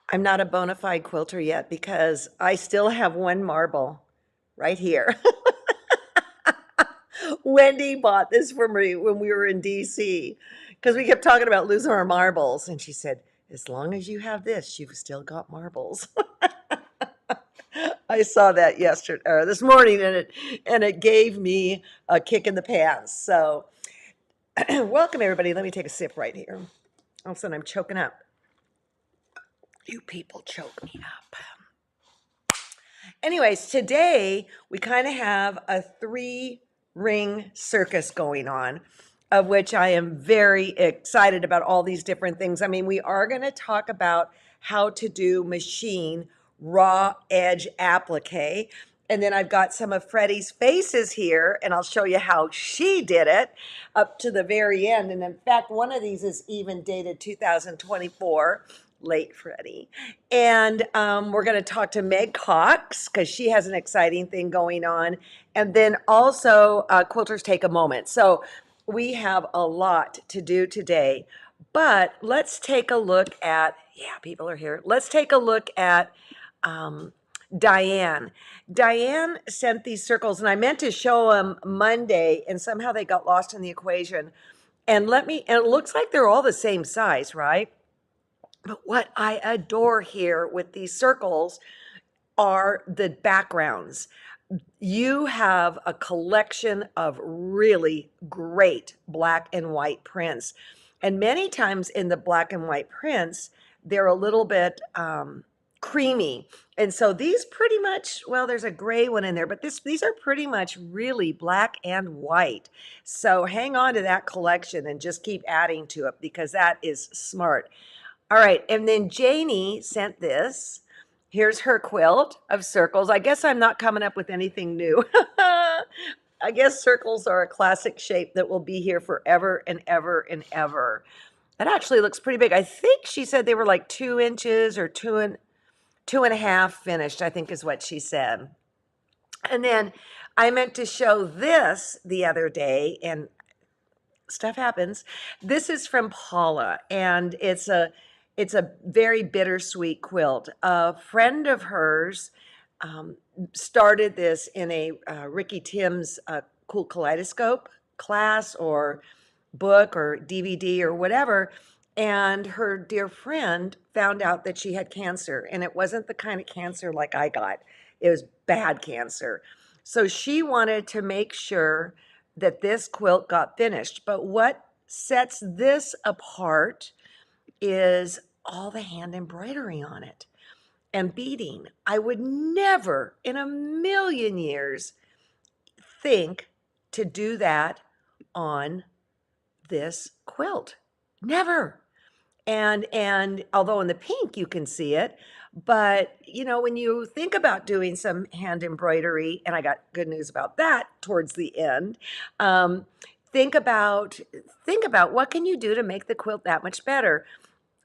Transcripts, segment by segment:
I'm not a bona fide quilter yet because I still have one marble right here. Wendy bought this for me when we were in DC because we kept talking about losing our marbles. And she said, as long as you have this, you've still got marbles. I saw that yesterday or this morning and it gave me a kick in the pants. So welcome everybody. Let me take a sip right here. All of a sudden I'm choking up. You people choke me up. Anyways, today we kind of have a 3-ring circus going on, of which I am very excited about all these different things. I mean, we are going to talk about how to do machine raw edge applique. And then I've got some of Freddie's faces here, and I'll show you how she did it up to the very end. And in fact, one of these is even dated 2024. Late Freddie. And we're going to talk to Meg Cox because she has an exciting thing going on. And then also Quilters Take a Moment. So we have a lot to do today. But let's take a look at, yeah, people are here. Let's take a look at Diane. Diane sent these circles, and I meant to show them Monday, and somehow they got lost in the equation. And it looks like they're all the same size, right? But what I adore here with these circles are the backgrounds. You have a collection of really great black and white prints. And many times in the black and white prints, they're a little bit creamy. And so these pretty much, well, there's a gray one in there, but these are pretty much really black and white. So hang on to that collection and just keep adding to it because that is smart. All right, and then Janie sent this. Here's her quilt of circles. I guess I'm not coming up with anything new. I guess circles are a classic shape that will be here forever and ever and ever. That actually looks pretty big. I think she said they were like 2 inches or two and a half finished, I think is what she said. And then I meant to show this the other day, and stuff happens. This is from Paula, and it's a very bittersweet quilt. A friend of hers started this in a Ricky Tim's Cool Kaleidoscope class or book or DVD or whatever. And her dear friend found out that she had cancer, and it wasn't the kind of cancer like I got. It was bad cancer. So she wanted to make sure that this quilt got finished. But what sets this apart is all the hand embroidery on it and beading. I would never in a million years think to do that on this quilt. Never. And although in the pink you can see it, but you know, when you think about doing some hand embroidery, and I got good news about that towards the end, think about what can you do to make the quilt that much better.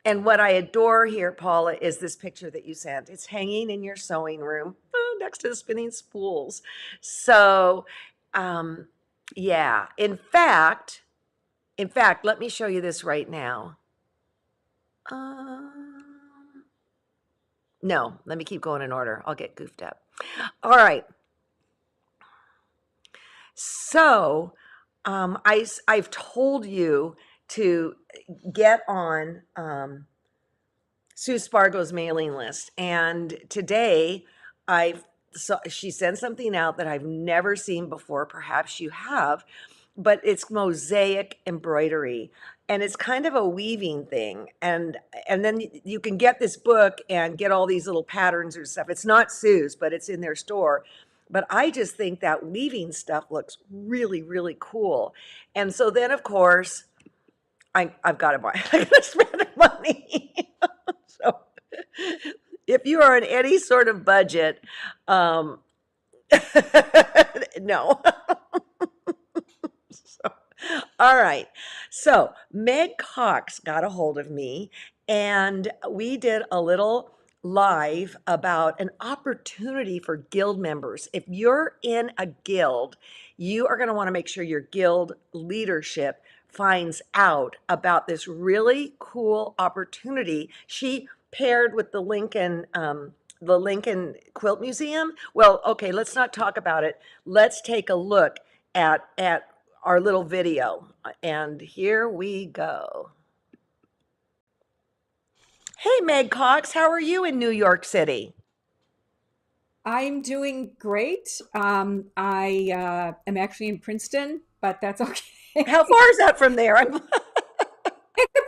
And what I adore here, Paula, is this picture that you sent. It's hanging in your sewing room next to the spinning spools. So, yeah. In fact, let me show you this right now. No, let me keep going in order. I'll get goofed up. All right. So, I've told you to get on Sue Spargo's mailing list, and today she sent something out that I've never seen before. Perhaps you have, but it's mosaic embroidery, and it's kind of a weaving thing. And then you can get this book and get all these little patterns or stuff. It's not Sue's, but it's in their store. But I just think that weaving stuff looks really, really cool. And so then, of course, I've got to buy. I got to spend the money. So if you are in any sort of budget, no. So, all right. So Meg Cox got a hold of me, and we did a little live about an opportunity for guild members. If you're in a guild, you are going to want to make sure your guild leadership finds out about this really cool opportunity. She paired with the Lincoln Quilt Museum. Well, okay, let's not talk about it. Let's take a look at our little video. And here we go. Hey, Meg Cox, how are you in New York City? I'm doing great. I am actually in Princeton, but that's okay. How far is that from there? It's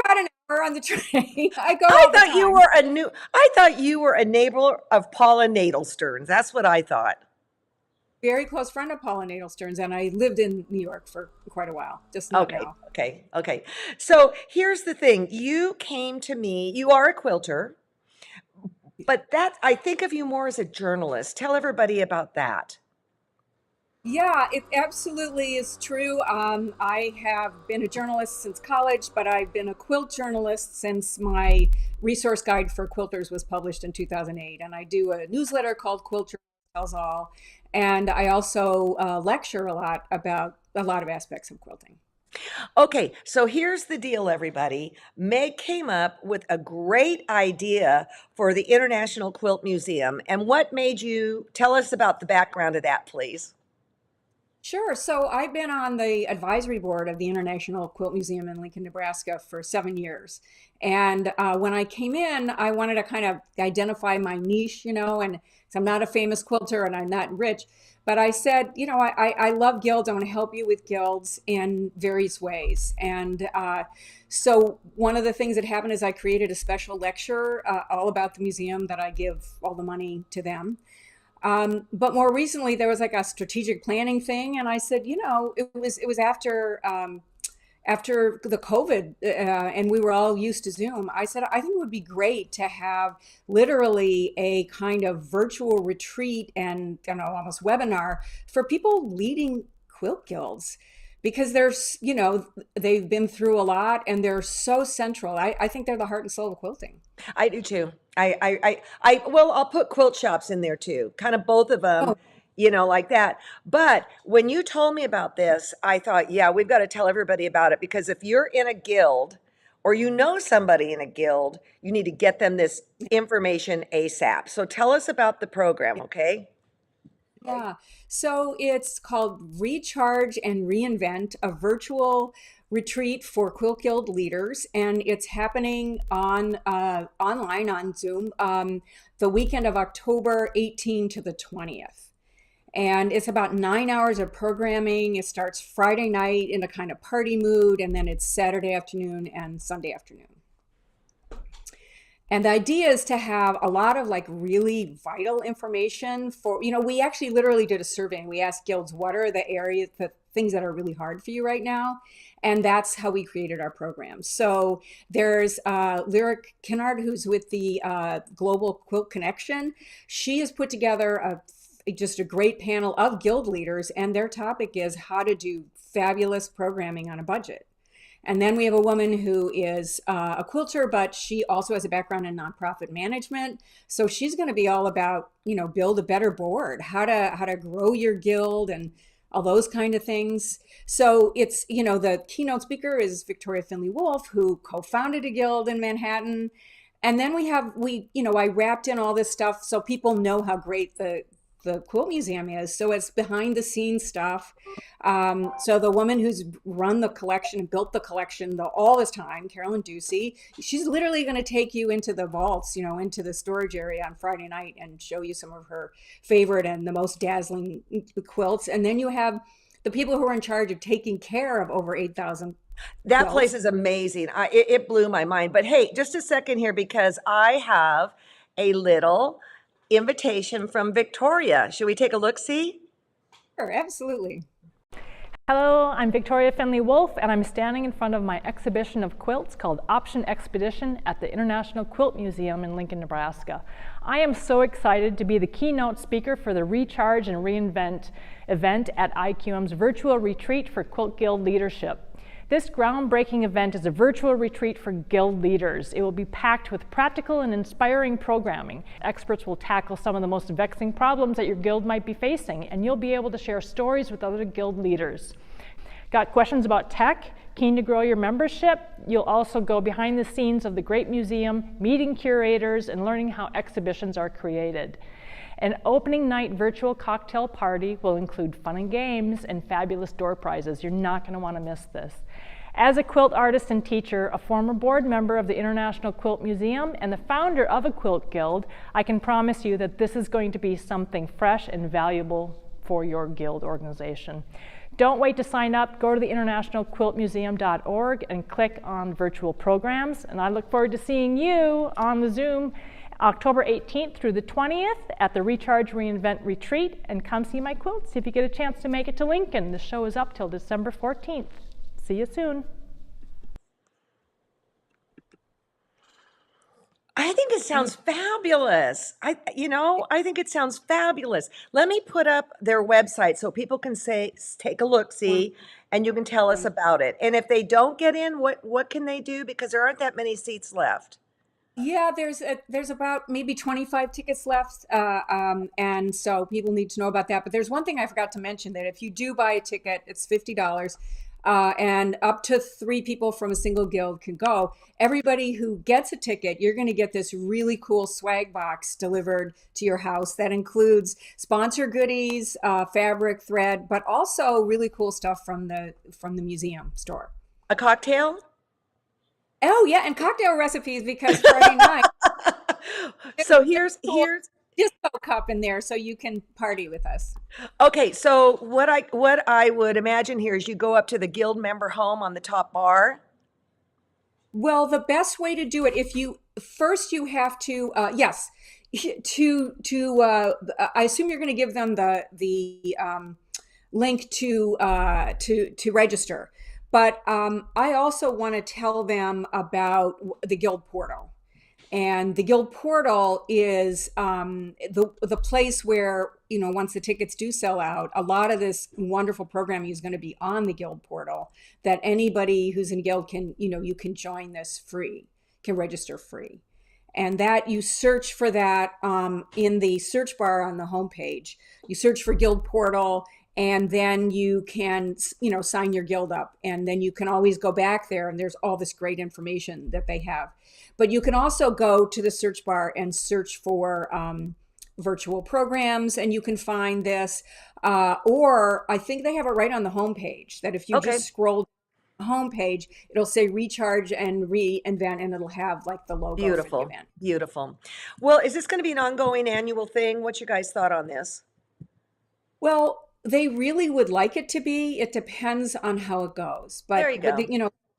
about an hour on the train. I go I all the thought you time. were I thought you were a neighbor of Paula Nadelstern's. That's what I thought. Very close friend of Paula Nadelstern's, and I lived in New York for quite a while, just not Okay, now. okay. So here's the thing. You came to me, you are a quilter, but that I think of you more as a journalist. Tell everybody about that. Yeah, it absolutely is true. I have been a journalist since college, but I've been a quilt journalist since my resource guide for quilters was published in 2008. And I do a newsletter called Quilters Tells All. And I also lecture a lot about a lot of aspects of quilting. Okay, so here's the deal, everybody. Meg came up with a great idea for the International Quilt Museum. And what made you tell us about the background of that, please? Sure. So I've been on the advisory board of the International Quilt Museum in Lincoln, Nebraska for 7 years. And when I came in, I wanted to kind of identify my niche, and so I'm not a famous quilter and I'm not rich. But I said, I love guilds. I want to help you with guilds in various ways. And so one of the things that happened is I created a special lecture all about the museum that I give all the money to them. But more recently, there was like a strategic planning thing, and I said, it was after the COVID, and we were all used to Zoom. I said, I think it would be great to have literally a kind of virtual retreat and almost webinar for people leading quilt guilds. Because they've been through a lot and they're so central. I think they're the heart and soul of quilting. I do too. Well, I'll put quilt shops in there too, kind of both of them, Oh, like that. But when you told me about this, I thought, yeah, we've got to tell everybody about it because if you're in a guild or you know somebody in a guild, you need to get them this information ASAP. So tell us about the program, okay? yeah. So it's called Recharge and Reinvent, a virtual retreat for Quilt Guild leaders, and it's happening on online on Zoom the weekend of October 18 to the 20th. And it's about 9 hours of programming. It starts Friday night in a kind of party mood, and then it's Saturday afternoon and Sunday afternoon. And the idea is to have a lot of like really vital information we actually literally did a survey and we asked guilds, what are the things that are really hard for you right now? And that's how we created our program. So there's Lyric Kinnard, who's with the Global Quilt Connection. She has put together just a great panel of guild leaders, and their topic is how to do fabulous programming on a budget. And then we have a woman who is a quilter, but she also has a background in nonprofit management. So she's going to be all about, build a better board, how to grow your guild and all those kind of things. So it's, the keynote speaker is Victoria Finley Wolf, who co-founded a guild in Manhattan. And then I wrapped in all this stuff so people know how great the quilt museum is. So it's behind the scenes stuff. So the woman who's run the collection and built the collection all this time, Carolyn Ducey, she's literally going to take you into the vaults, into the storage area on Friday night and show you some of her favorite and the most dazzling quilts. And then you have the people who are in charge of taking care of over 8,000 That place quilts. is amazing. It blew my mind. But hey, just a second here because I have a little invitation from Victoria. Should we take a look, see? Sure, absolutely. Hello, I'm Victoria Finley Wolf, and I'm standing in front of my exhibition of quilts called Option Expedition at the International Quilt Museum in Lincoln, Nebraska. I am so excited to be the keynote speaker for the Recharge and Reinvent event at IQM's virtual retreat for Quilt Guild leadership. This groundbreaking event is a virtual retreat for guild leaders. It will be packed with practical and inspiring programming. Experts will tackle some of the most vexing problems that your guild might be facing, and you'll be able to share stories with other guild leaders. Got questions about tech? Keen to grow your membership? You'll also go behind the scenes of the great museum, meeting curators, and learning how exhibitions are created. An opening night virtual cocktail party will include fun and games and fabulous door prizes. You're not going to want to miss this. As a quilt artist and teacher, a former board member of the International Quilt Museum, and the founder of a quilt guild, I can promise you that this is going to be something fresh and valuable for your guild organization. Don't wait to sign up. Go to the internationalquiltmuseum.org and click on virtual programs. And I look forward to seeing you on the Zoom October 18th through the 20th at the Recharge Reinvent Retreat. And come see my quilts if you get a chance to make it to Lincoln. The show is up till December 14th. See you soon. I think it sounds fabulous. I think it sounds fabulous. Let me put up their website so people can take a look, see, and you can tell us about it. And if they don't get in, what can they do? Because there aren't that many seats left. Yeah, there's about maybe 25 tickets left, and so people need to know about that. But there's one thing I forgot to mention, that if you do buy a ticket, it's $50. And up to 3 people from a single guild can go. Everybody who gets a ticket, you're going to get this really cool swag box delivered to your house that includes sponsor goodies, fabric, thread, but also really cool stuff from the museum store. A cocktail? Oh yeah, and cocktail recipes, because Friday night. So here's Disco cup in there so you can party with us. Okay, so what I would imagine here is you go up to the guild member home on the top bar. Well, the best way to do it, you have to yes, I assume you're going to give them the link to register, but I also want to tell them about the guild portal. And the guild portal is the place where, once the tickets do sell out, a lot of this wonderful programming is going to be on the guild portal, that anybody who's in guild can, you can join this free, can register free. And that you search for that in the search bar on the homepage. You search for guild portal, and then you can, sign your guild up. And then you can always go back there, and there's all this great information that they have. But you can also go to the search bar and search for virtual programs, and you can find this. Or I think they have it right on the homepage, that if you just scroll the homepage, it'll say recharge and reinvent, and it'll have like the logo for the event. Beautiful. Well, is this going to be an ongoing annual thing? What's your guys' thought on this? Well, they really would like it to be. It depends on how it goes. But there you go.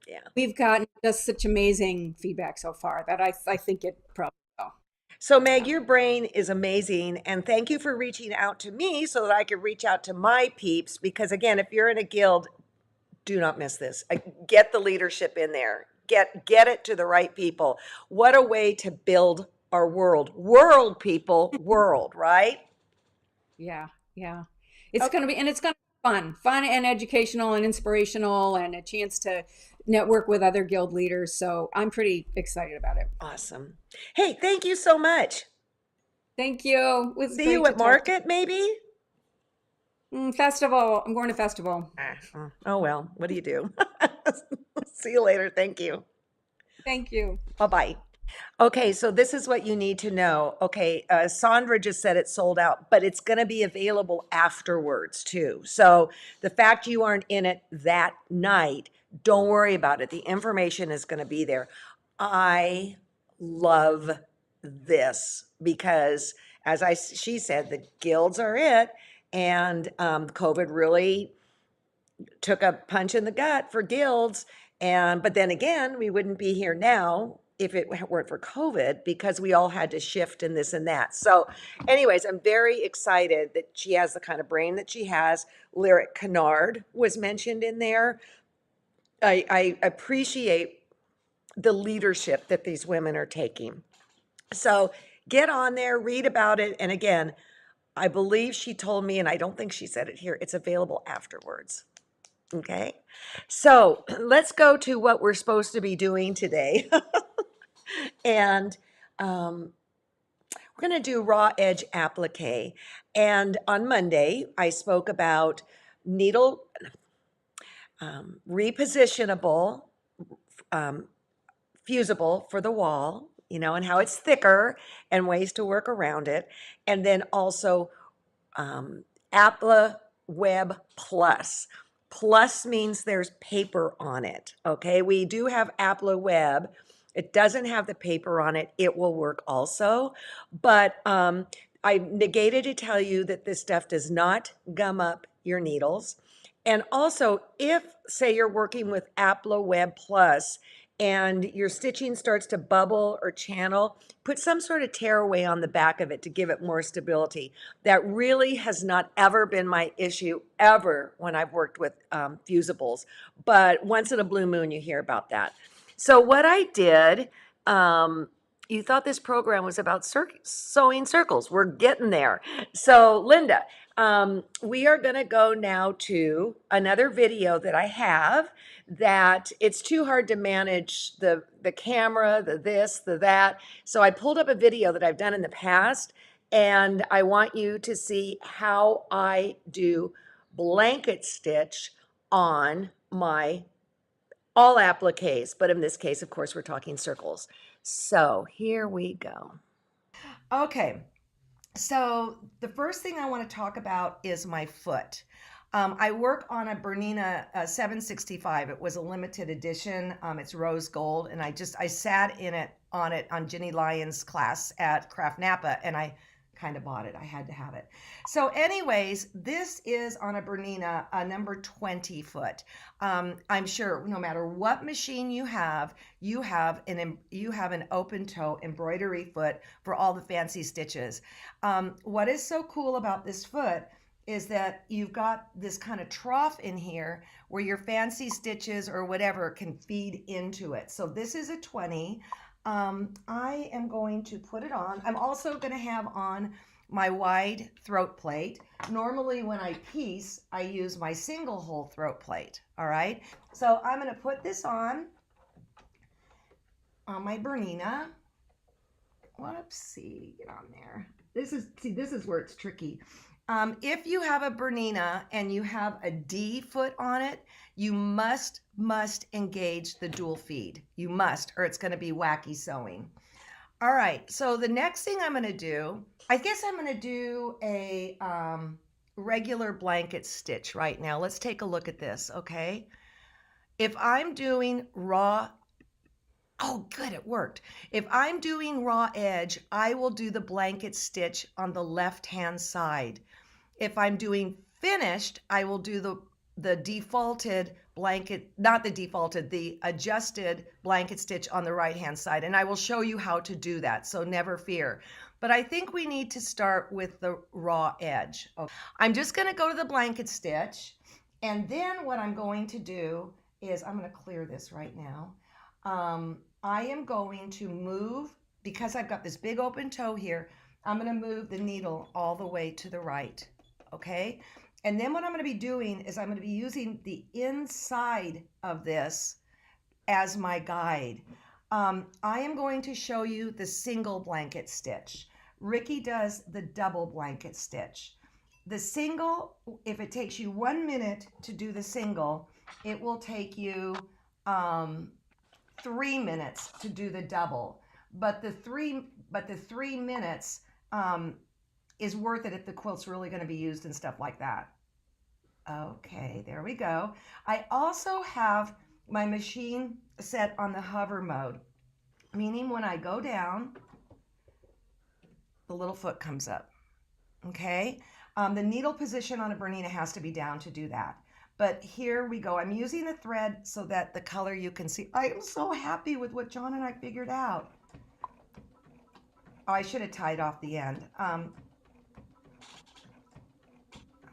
Yeah. We've gotten just such amazing feedback so far that I think it probably will. So Meg, your brain is amazing, and thank you for reaching out to me so that I could reach out to my peeps, because again, if you're in a guild, do not miss this. Get the leadership in there. Get it to the right people. What a way to build our world, people, right? Yeah. It's going to be, and it's going to be fun and educational and inspirational, and a chance to network with other guild leaders. So I'm pretty excited about it. Awesome. Hey, thank you so much. Thank you. See you at market, maybe? Festival. I'm going to festival. Oh, well, what do you do? See you later. Thank you. Thank you. Bye-bye. Okay, so this is what you need to know. Okay, Sandra just said it's sold out, but it's going to be available afterwards too. So the fact you aren't in it that night, don't worry about it. The information is going to be there. I love this because, as she said, the guilds are it, and COVID really took a punch in the gut for guilds. But then again, we wouldn't be here now if it weren't for COVID, because we all had to shift and this and that. So anyways, I'm very excited that she has the kind of brain that she has. Lyric Kennard was mentioned in there. I appreciate the leadership that these women are taking. So get on there, read about it. And again, I believe she told me, and I don't think she said it here, it's available afterwards. Okay, so let's go to what we're supposed to be doing today. And we're going to do raw edge applique. And on Monday, I spoke about repositionable, um, fusible for the wall, and how it's thicker and ways to work around it. And then also Apple Web Plus. Plus means there's paper on it. Okay, we do have Apple Web. It doesn't have the paper on it. It will work also, but I negated to tell you that this stuff does not gum up your needles. And also, if say you're working with Apple Web Plus and your stitching starts to bubble or channel, put some sort of tearaway on the back of it to give it more stability. That really has not ever been my issue ever when I've worked with fusibles, but once in a blue moon you hear about that. So what I did, you thought this program was about sewing circles. We're getting there. So Linda, we are going to go now to another video that I have that it's too hard to manage the camera, the this, the that. So I pulled up a video that I've done in the past, and I want you to see how I do blanket stitch on my all appliques, but in this case, of course, we're talking circles. So here we go. Okay, so the first thing I want to talk about is my foot. I work on a Bernina 765. It was a limited edition. It's rose gold, and I sat on Ginny Lyons' class at Craft Napa, and I kind of bought it. I had to have it. So anyways, this is on a Bernina, a number 20 foot. I'm sure no matter what machine you have an open toe embroidery foot for all the fancy stitches. What is so cool about this foot is that you've got this kind of trough in here where your fancy stitches or whatever can feed into it. So this is a 20. I am going to put it on. I'm also going to have on my wide throat plate. Normally when I piece, I use my single hole throat plate. All right. So I'm going to put this on my Bernina. Whoopsie, get on there. This is where it's tricky. If you have a Bernina and you have a D foot on it, you must engage the dual feed. You must, or it's going to be wacky sewing. All right, so the next thing I'm going to do, I guess I'm going to do a regular blanket stitch right now. Let's take a look at this, okay? If I'm doing raw, oh good, it worked. If I'm doing raw edge, I will do the blanket stitch on the left-hand side. If I'm doing finished, I will do the defaulted blanket, not the defaulted, the adjusted blanket stitch on the right-hand side. And I will show you how to do that, so never fear. But I think we need to start with the raw edge. Okay. I'm just going to go to the blanket stitch. And then what I'm going to do is, I'm going to clear this right now. I am going to move, because I've got this big open toe here, I'm going to move the needle all the way to the right. Okay, and then what I'm going to be doing is I'm going to be using the inside of this as my guide. I am going to show you the single blanket stitch. Ricky does the double blanket stitch. The single, if it takes you 1 minute to do the single, it will take you 3 minutes to do the double. But the 3 minutes is worth it if the quilt's really going to be used and stuff like that. Okay, there we go. I also have my machine set on the hover mode, meaning when I go down, the little foot comes up. Okay, the needle position on a Bernina has to be down to do that. But here we go. I'm using a thread so that the color you can see. I am so happy with what John and I figured out. Oh, I should have tied off the end.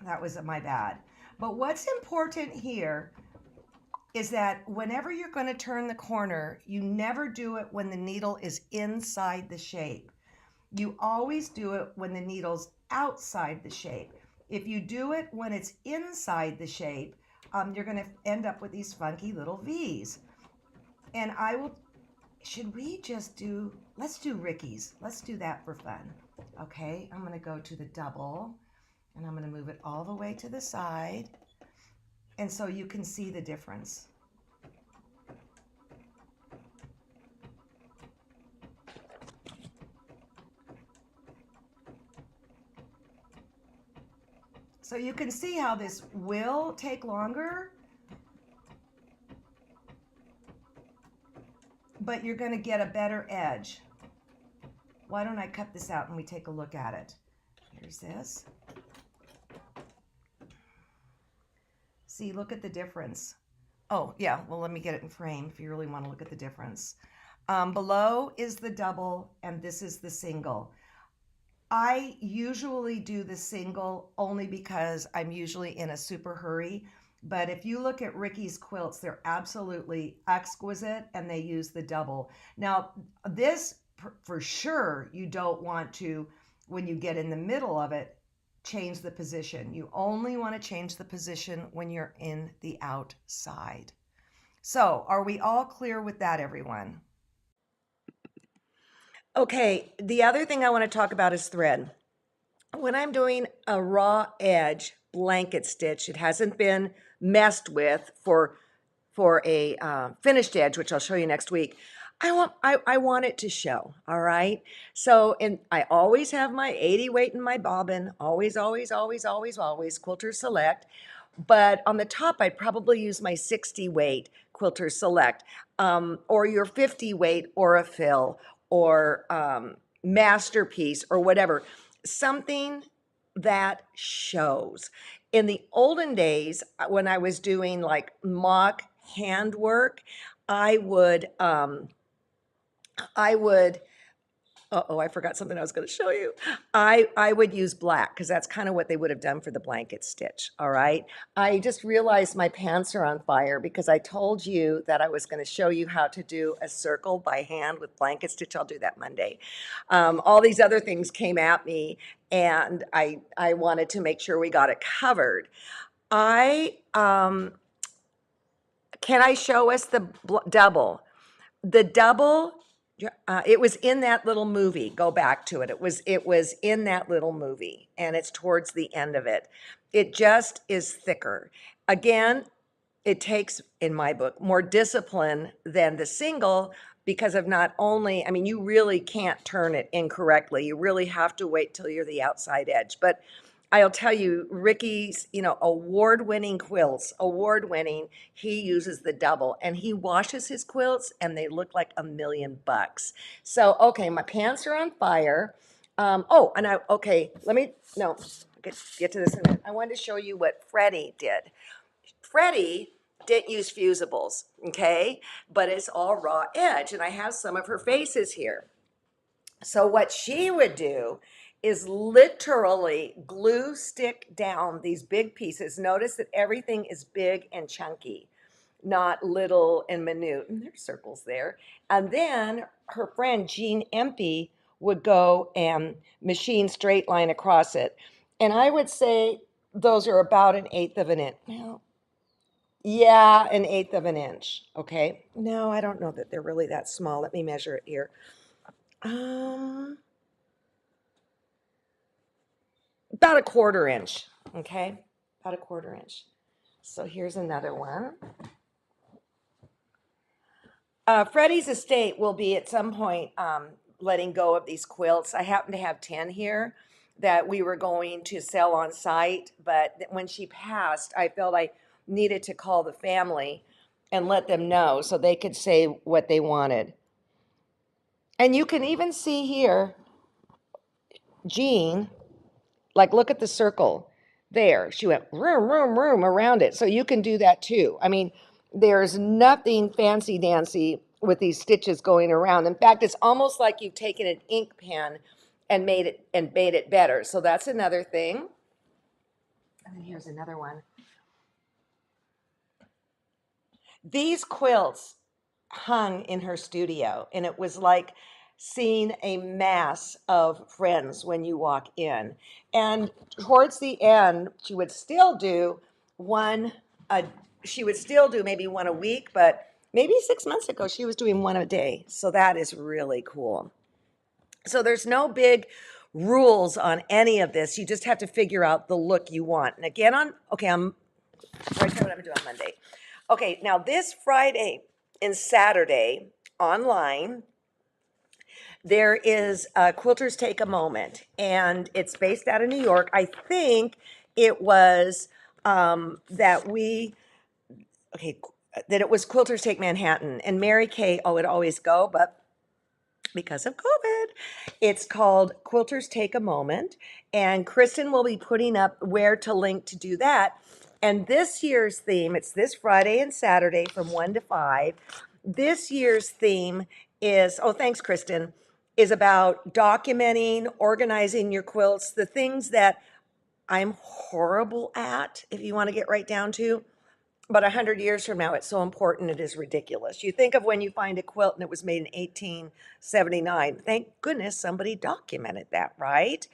That was my bad. But what's important here is that whenever you're going to turn the corner, you never do it when the needle is inside the shape. You always do it when the needle's outside the shape. If you do it when it's inside the shape, you're going to end up with these funky little V's. And should we just do, let's do Ricky's. Let's do that for fun. Okay, I'm going to go to the double. And I'm going to move it all the way to the side. And so you can see the difference. So you can see how this will take longer, but you're going to get a better edge. Why don't I cut this out and we take a look at it? Here's this. See, look at the difference. Oh, yeah, well, let me get it in frame if you really want to look at the difference. Below is the double, and this is the single. I usually do the single only because I'm usually in a super hurry. But if you look at Ricky's quilts, they're absolutely exquisite, and they use the double. Now, this, for sure, you don't want to, when you get in the middle of it, change the position. You only want to change the position when you're in the outside. So, are we all clear with that, everyone? Okay, the other thing I want to talk about is thread. When I'm doing a raw edge blanket stitch, it hasn't been messed with for a finished edge, which I'll show you next week. I want it to show, all right? So, and I always have my 80 weight in my bobbin, always, always, always, always, always, Quilter Select. But on the top, I'd probably use my 60 weight Quilter Select, or your 50 weight or a fill, or Masterpiece, or whatever. Something that shows. In the olden days, when I was doing like mock handwork, I would, I forgot something I was going to show you. I would use black because that's kind of what they would have done for the blanket stitch, all right? I just realized my pants are on fire because I told you that I was going to show you how to do a circle by hand with blanket stitch. I'll do that Monday. All these other things came at me, and I wanted to make sure we got it covered. Can I show us the double? The double, it was in that little movie. Go back to it. It was in that little movie, and it's towards the end of it. It just is thicker. Again, it takes, in my book, more discipline than the single because of not only, I mean, you really can't turn it incorrectly. You really have to wait till you're the outside edge. But I'll tell you, Ricky's, award-winning quilts, award-winning, he uses the double, and he washes his quilts, and they look like $1,000,000. So, okay, my pants are on fire. Let me get to this in a minute. I wanted to show you what Freddie did. Freddie didn't use fusibles, okay? But it's all raw edge, and I have some of her faces here. So what she would do is literally glue stick down these big pieces. Notice that everything is big and chunky, not little and minute. And there's circles there. And then her friend Jean Empey would go and machine straight line across it. And I would say those are about 1/8 of an inch. Well, yeah, 1/8 of an inch. Okay. No, I don't know that they're really that small. Let me measure it here. About 1/4 inch, okay? About 1/4 inch. So here's another one. Freddie's estate will be at some point letting go of these quilts. I happen to have 10 here that we were going to sell on site, but when she passed, I felt I needed to call the family and let them know so they could say what they wanted. And you can even see here, Jean, like, look at the circle there. She went room around it. So you can do that too. I mean, there's nothing fancy dancy with these stitches going around. In fact, it's almost like you've taken an ink pen and made it better. So that's another thing. And then here's another one. These quilts hung in her studio, and it was like seeing a mass of friends when you walk in. And towards the end, she would still do maybe one a week, but maybe 6 months ago, she was doing one a day. So that is really cool. So there's no big rules on any of this. You just have to figure out the look you want. And again, I'm before I tell you what I'm gonna do on Monday. Okay, now this Friday and Saturday online, there is Quilters Take a Moment, and it's based out of New York. I think it was that we, okay, that it was Quilters Take Manhattan, and Mary Kay, would always go, but because of COVID, it's called Quilters Take a Moment, and Kristen will be putting up where to link to do that. And this year's theme, it's this Friday and Saturday from 1 to 5. This year's theme is, oh, thanks, Kristen, is about documenting, organizing your quilts, the things that I'm horrible at, if you want to get right down to. But 100 years from now, it's so important, it is ridiculous. You think of when you find a quilt and it was made in 1879. Thank goodness somebody documented that, right?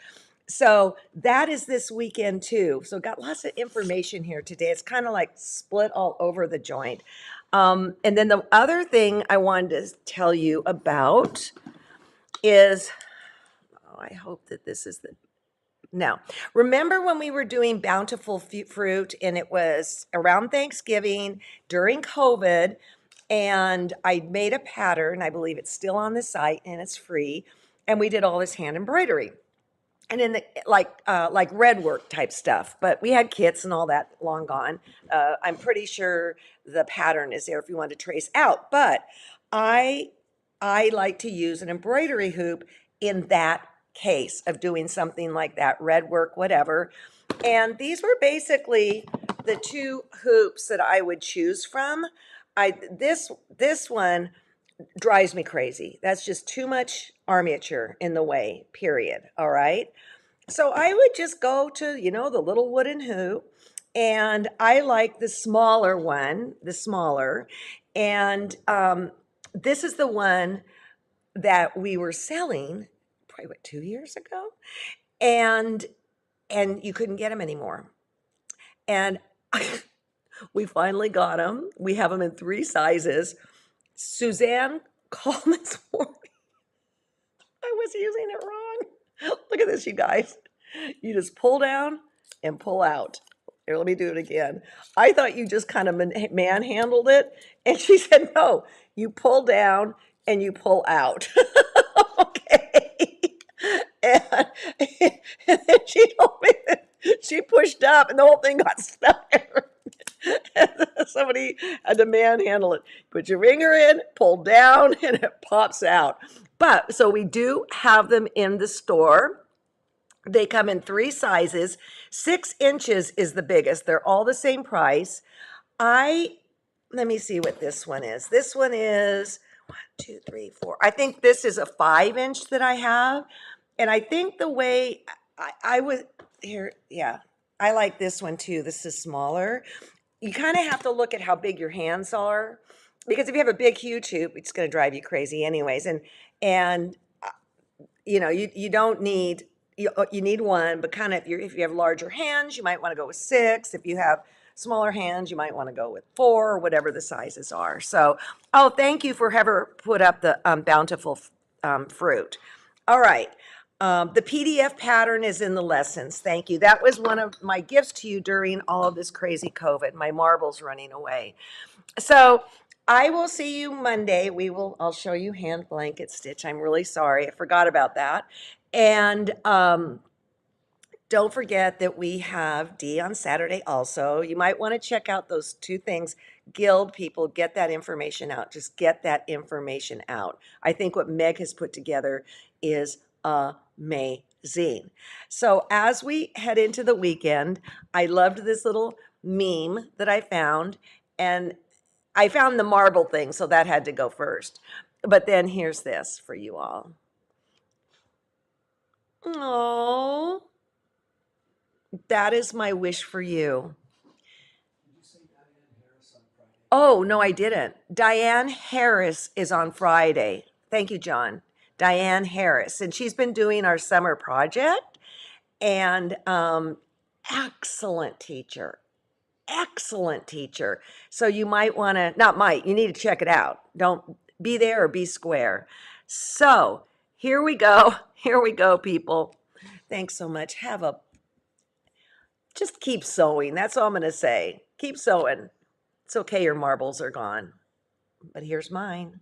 So that is this weekend too. So got lots of information here today. It's kind of like split all over the joint. And then the other thing I wanted to tell you about is, I hope that this is the no. Remember when we were doing bountiful fruit and it was around Thanksgiving during COVID, and I made a pattern. I believe it's still on the site and it's free. And we did all this hand embroidery and in the like red work type stuff. But we had kits and all that long gone. I'm pretty sure the pattern is there if you want to trace out. But I like to use an embroidery hoop in that case of doing something like that, red work, whatever. And these were basically the two hoops that I would choose from. This one drives me crazy. That's just too much armature in the way, period. All right. So I would just go to, the little wooden hoop, and I like the smaller one, the smaller. And this is the one that we were selling probably 2 years ago, and you couldn't get them anymore. And we finally got them. We have them in 3 sizes. Suzanne called this morning. I was using it wrong. Look at this, you guys. You just pull down and pull out. Here, let me do it again. I thought you just kind of manhandled it. And she said, no, you pull down and you pull out. Okay. And then she told me that she pushed up and the whole thing got stuck. Somebody had to manhandle it. Put your finger in, pull down, and it pops out. But so we do have them in the store. They come in 3 sizes. 6 inches is the biggest. They're all the same price. Let me see what this one is. This one is 1, 2, 3, 4. I think this is a 5-inch that I have. And I think the way I was here, yeah, I like this one too. This is smaller. You kind of have to look at how big your hands are, because if you have a big, huge hoop, it's going to drive you crazy anyways. And you don't need, you need one, but kind of if you have larger hands, you might want to go with 6. If you have smaller hands, you might want to go with 4, or whatever the sizes are. So, thank you for ever put up the bountiful fruit. All right. The PDF pattern is in the lessons. Thank you. That was one of my gifts to you during all of this crazy COVID, my marbles running away. So I will see you Monday. I'll show you hand blanket stitch. I'm really sorry. I forgot about that. And don't forget that we have D on Saturday also. You might want to check out those 2 things. Guild people, get that information out. Just get that information out. I think what Meg has put together is amazing. So as we head into the weekend, I loved this little meme that I found, and I found the marble thing, so that had to go first. But then here's this for you all. Oh, that is my wish for you. Oh, no, I didn't. Diane Harris is on Friday. Thank you, John. Diane Harris. And she's been doing our summer project. And excellent teacher. Excellent teacher. So you might want to, you need to check it out. Don't be there or be square. So here we go. Here we go, people. Thanks so much. Just keep sewing. That's all I'm going to say. Keep sewing. It's okay, your marbles are gone. But here's mine.